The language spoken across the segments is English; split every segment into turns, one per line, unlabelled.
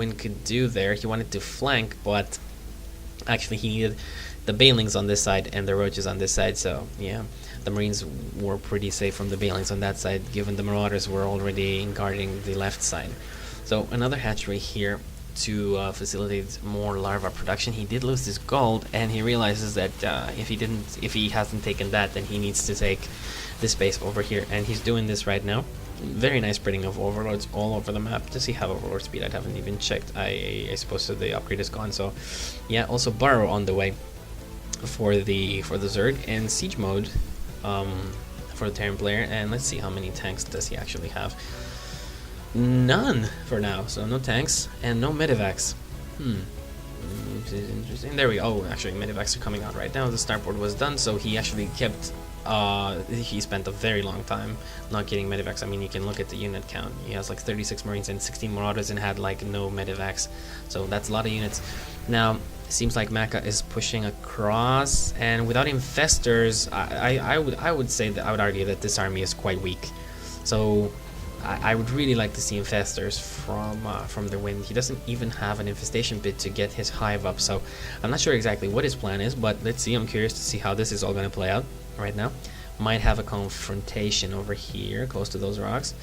Wind could do there. He wanted to flank, but actually he needed the Banelings on this side and the Roaches on this side, so yeah, the Marines were pretty safe from the Banelings on that side, given the Marauders were already guarding the left side. So another hatchery here to facilitate more larva production. He did lose this gold, and he realizes that if he hasn't taken that, then he needs to take this base over here, and he's doing this right now. Very nice spreading of overlords all over the map. Does he have overlord speed? I haven't even checked. I suppose that the upgrade is gone. So yeah, also Burrow on the way for the Zerg, and siege mode for the Terran player. And let's see how many tanks does he actually have. None for now, so no tanks and no medivacs. This is interesting. There we go. Oh, actually medivacs are coming out right now. The starport was done, so he actually kept he spent a very long time not getting medivacs. I mean, you can look at the unit count. He has like 36 Marines and 16 Marauders and had like no medivacs, so that's a lot of units. Now it seems like Maka is pushing across, and without infestors, I would say that I would argue that this army is quite weak. So I would really like to see infestors from the Wind. He doesn't even have an infestation bit to get his hive up, so I'm not sure exactly what his plan is, but let's see. I'm curious to see how this is all going to play out right now. Might have a confrontation over here close to those rocks.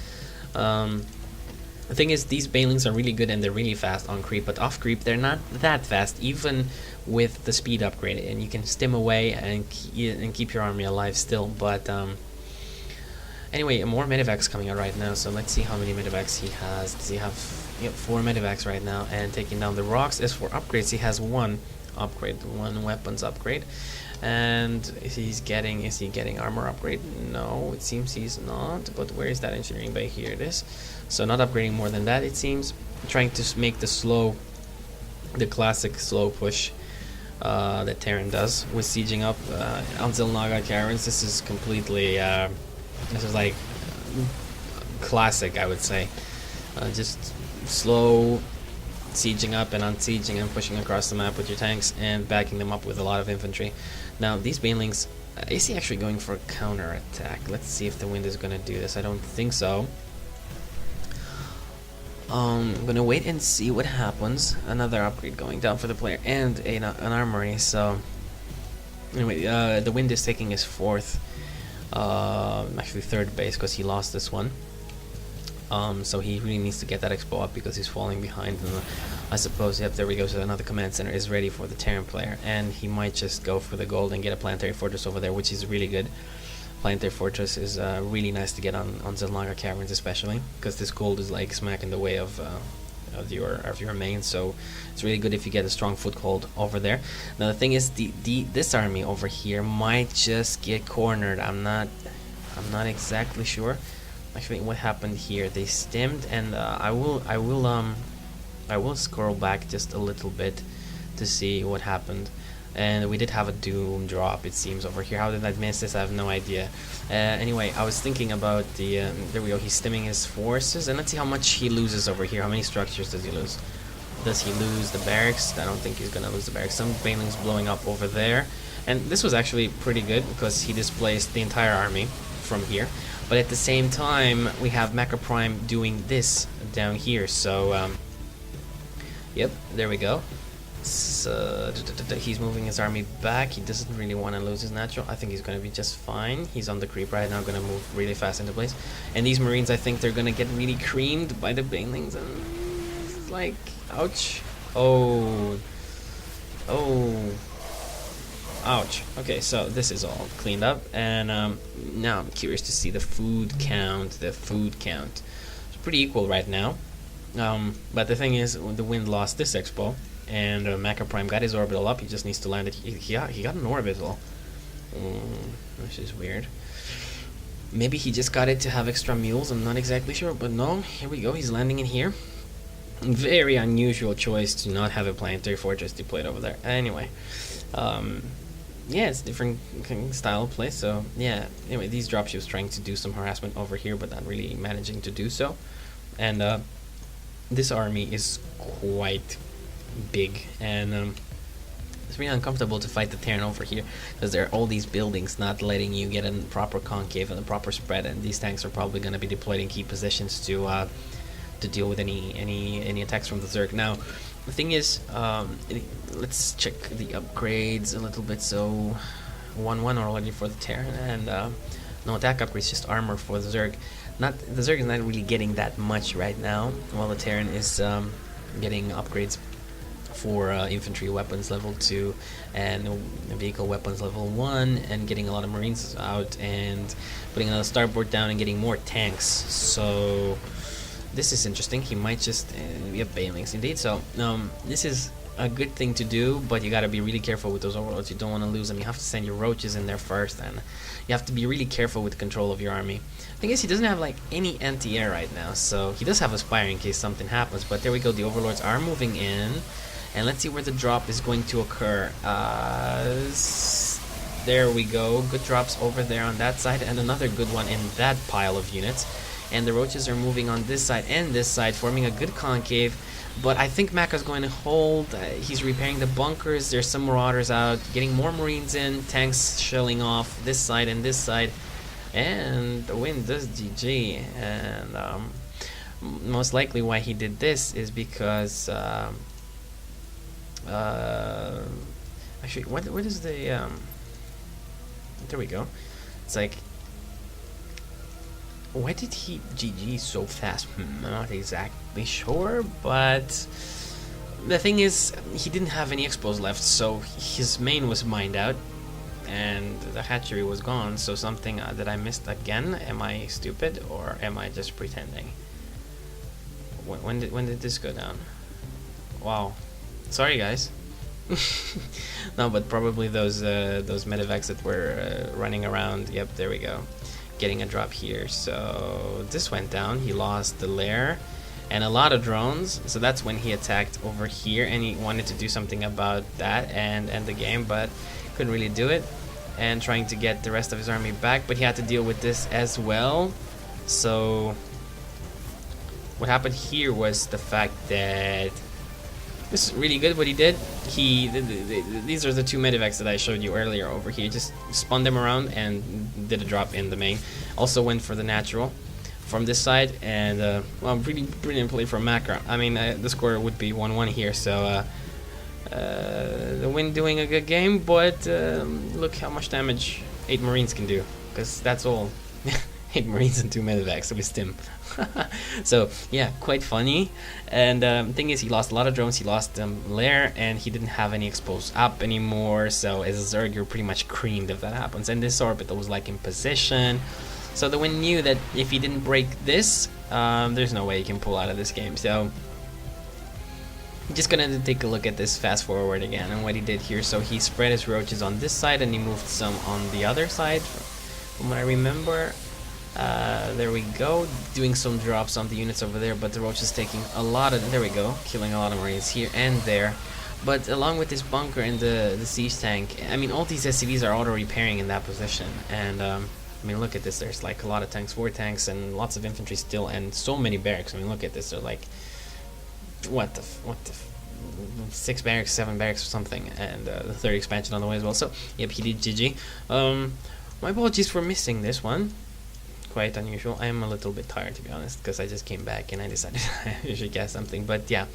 The thing is, these Banelings are really good and they're really fast on creep, but off creep they're not that fast, even with the speed upgrade, and you can stim away and keep your army alive still. But anyway, more medivacs coming out right now, so let's see how many medivacs he has. Does he have 4 medivacs right now, and taking down the rocks. As for upgrades, he has one upgrade, one weapons upgrade. And is he getting armor upgrade? No, it seems he's not. But where is that engineering bay? Here it is. So not upgrading more than that, it seems. Trying to make the classic slow push that Terran does with sieging up on xel'naga caverns. This is completely this is like classic, I would say. Just slow sieging up and unsieging and pushing across the map with your tanks and backing them up with a lot of infantry. Now these Banelings, is he actually going for a counter attack? Let's see if the Wind is going to do this. I don't think so. I'm gonna wait and see what happens. Another upgrade going down for the player and an armory. So anyway, the Wind is taking his 4th, actually 3rd base, because he lost this one. So he really needs to get that expo up because he's falling behind. And I suppose, yep, there we go. So another command center is ready for the Terran player, and he might just go for the gold and get a planetary fortress over there, which is really good. Planetary fortress is really nice to get on xel'naga caverns, especially because this gold is like smack in the way of your main. So it's really good if you get a strong foothold over there. Now the thing is, this army over here might just get cornered. I'm not exactly sure. Actually, what happened here? They stemmed, and I will scroll back just a little bit to see what happened. And we did have a doom drop, it seems, over here. How did I miss this? I have no idea. Anyway, I was thinking about the there we go. He's stemming his forces, and let's see how much he loses over here. How many structures does he lose? Does he lose the barracks? I don't think he's gonna lose the barracks. Some Banelings blowing up over there, and this was actually pretty good because he displaced the entire army from here. But at the same time, we have MakaPrime doing this down here. So, yep, there we go. So, he's moving his army back. He doesn't really want to lose his natural. I think he's going to be just fine. He's on the creep right now, going to move really fast into place. And these Marines, I think they're going to get really creamed by the Banelings. And this is like, ouch. Oh. Ouch. Okay, so this is all cleaned up, and now I'm curious to see the food count. It's pretty equal right now, but the thing is, the Wind lost this expo, and MakaPrime got his orbital up. He just needs to land it. He got an orbital, which is weird. Maybe he just got it to have extra mules. I'm not exactly sure, but no, here we go. He's landing in here. Very unusual choice to not have a planetary fortress deployed over there. Anyway, yeah, it's a different style of play, so yeah. Anyway, these dropships trying to do some harassment over here, but not really managing to do so. And this army is quite big, and it's really uncomfortable to fight the Terran over here because there are all these buildings not letting you get a proper concave and a proper spread, and these tanks are probably going to be deployed in key positions to to deal with any attacks from the Zerg. Now, the thing is, let's check the upgrades a little bit. So, 1-1 already for the Terran, and no attack upgrades, just armor for the Zerg. The Zerg is not really getting that much right now, while the Terran is getting upgrades for infantry weapons level 2 and vehicle weapons level 1, and getting a lot of Marines out and putting another starboard down and getting more tanks. So this is interesting. He might just we have Banelings indeed. So this is a good thing to do, but you got to be really careful with those overlords. You don't want to lose them. You have to send your roaches in there first, and you have to be really careful with control of your army. The thing is, he doesn't have like any anti-air right now, so he does have a spire in case something happens. But there we go. The overlords are moving in. And let's see where the drop is going to occur. There we go. Good drops over there on that side, and another good one in that pile of units. And the roaches are moving on this side and this side, forming a good concave. But I think Maka's going to hold. He's repairing the bunkers. There's some marauders out, getting more Marines in, tanks shelling off this side and this side. And the wind does GG. And most likely why he did this is because... actually, what is the there we go. It's like, why did he GG so fast? I'm not exactly sure, but the thing is, he didn't have any expos left, so his main was mined out, and the hatchery was gone. So something that I missed again. Am I stupid, or am I just pretending? When did this go down? Wow. Sorry, guys. No, but probably those medevacs that were running around. Yep, there we go. Getting a drop here. So this went down. He lost the lair and a lot of drones. So that's when he attacked over here, and he wanted to do something about that and end the game, but couldn't really do it. And trying to get the rest of his army back, but he had to deal with this as well. So what happened here was the fact that this is really good what he did. These are the two medevacs that I showed you earlier over here. Just spun them around and did a drop in the main. Also went for the natural from this side, and well, really brilliant play from Maka. I mean, the score would be 1-1 here, so the Wind doing a good game, but look how much damage 8 Marines can do, because that's all. 8 Marines and 2 medevacs with Stim. So yeah, quite funny. And thing is, he lost a lot of drones, he lost lair, and he didn't have any exposed up anymore. So as a Zerg, you're pretty much creamed if that happens. And this orbital was like in position. So the Wind knew that if he didn't break this, there's no way he can pull out of this game. So just gonna take a look at this fast forward again and what he did here. So he spread his roaches on this side and he moved some on the other side, from what I remember. There we go, doing some drops on the units over there, but the roach is taking a lot of, there we go, killing a lot of Marines here and there. But along with this bunker and the siege tank, I mean, all these SCVs are auto repairing in that position. And I mean, look at this, there's like a lot of tanks, 4 tanks, and lots of infantry still, and so many barracks. I mean, look at this, they're like, what the 6 barracks, 7 barracks or something, and the third expansion on the way as well. So yep, he did GG. My apologies for missing this one. Quite unusual. I am a little bit tired, to be honest, because I just came back and I decided I should guess something. But yeah,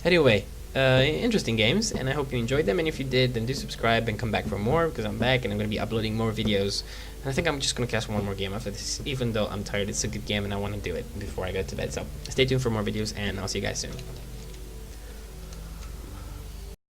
anyway, interesting games, and I hope you enjoyed them. And if you did, then do subscribe and come back for more, because I'm back and I'm going to be uploading more videos. And I think I'm just going to cast one more game after this, even though I'm tired. It's a good game and I want to do it before I go to bed. So stay tuned for more videos, and I'll see you guys soon.